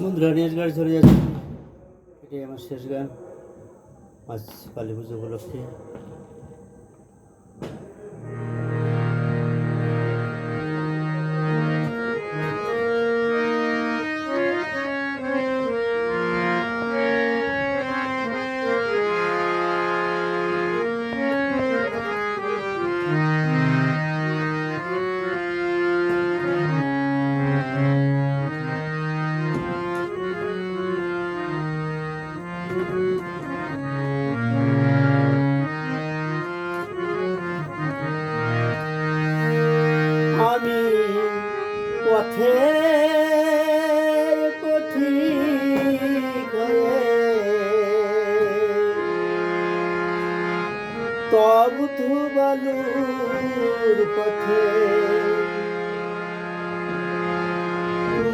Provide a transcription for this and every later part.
বন্ধুরা রেস গাড়ি চলে যাচ্ছে। এটাই আমার শেষ গান আজ কালী পুজো উপলক্ষে। আমি পথের পথিক তব ধুবালুর পথে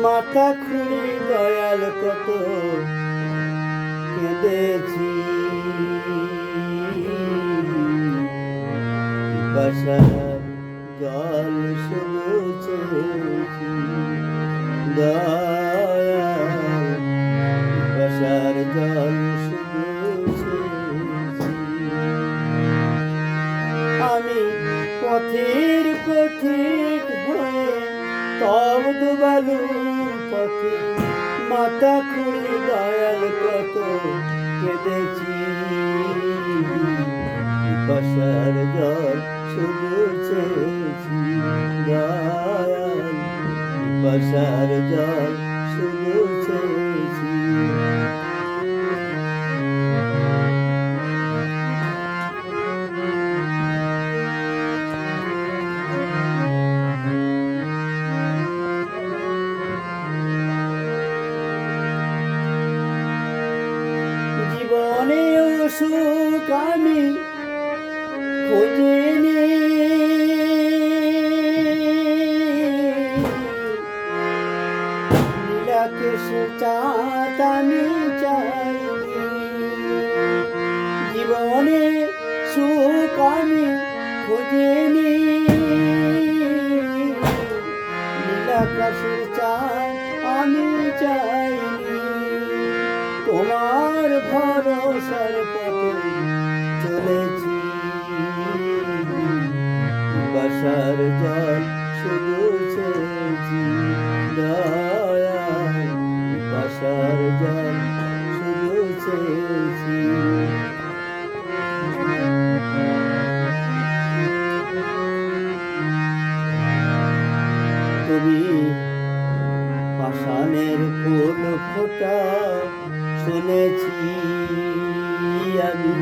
মাথা খুঁড়ি দয়াল কত কেঁদেছি। বাসার জল শুধু চেয়েছি দয়াল, বাসার জল শুধু চেয়েছি। আমি পথের পথিক হয়ে তব দুবালুর পথে মাথা খুঁড়ি দয়াল কত কেঁদেছি। বাসার জল শুধু চেয়েছি দয়াল, বাসার জল শুধু চেয়েছি। জীবনে সুখ আমি খুঁজিনি, নীলাকেশ চাঁদ আমি চাইনি। জীবনে সুখ আমি খুঁজিনি, নীলাকাশের চাঁদ আমি চাইনি। তোমার ভরসার পথে চলেছি, বাসার জল শুধু চেয়েছি দয়াল, বাসার জল শুধু চেয়েছি। তুমি পাষাণের ফুল ফোটা শুনেছি আমি,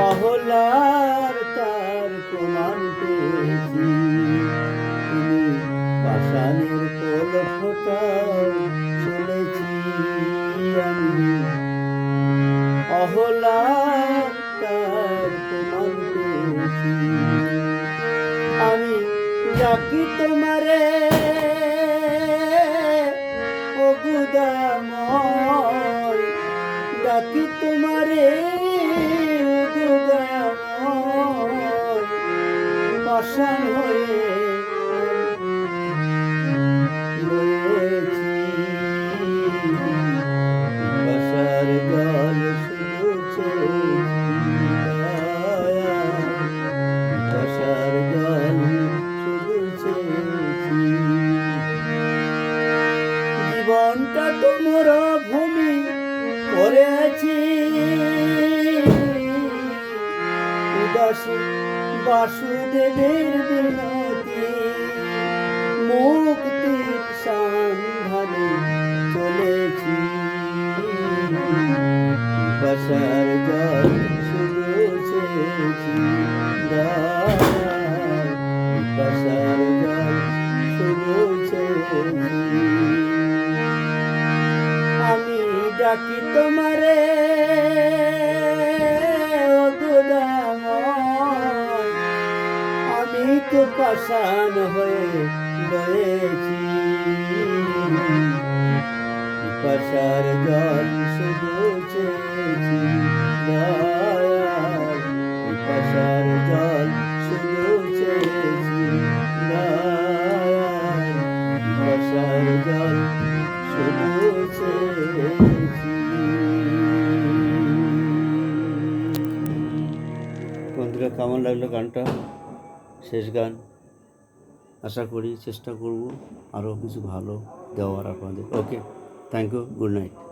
অহলার তার প্রমাণ পেয়েছি। তুমি পাষাণের ফুল ফোটা শুনেছি আমি, অহলার তার প্রমাণ পেয়েছি। আমি ডাকি তোমারে ও গুদাময়, ডাকি তোমারে ও গুদাময়, পাষাণ হয়ে রয়েছি। বাসার জল শুধু চেয়েছি দয়াল, বাসার জল শুধু চেয়েছি। জীবনটা তোমর ভূমি করেছি, উদাসী বাসুদেবের বিনতি, মুক্তির সন্ধানে চলেছি। বাসার জল শুধু চেয়েছি দয়াল, বাসার জল শুধু চেয়েছি। আমি ডাকি তোমারে ও গুদাময়, আমি তো পাষাণ হয়ে রয়েছি। বাসার জল শুধু চেয়েছি দয়াল, বাসার জল শুধু চেয়েছি দয়াল, বাসার জল বন্ধুরা, কেমন লাগলো গানটা? শেষ গান। আশা করি চেষ্টা করব আরও কিছু ভালো দেওয়ার আপনাদের। ওকে, থ্যাংক ইউ, গুড নাইট।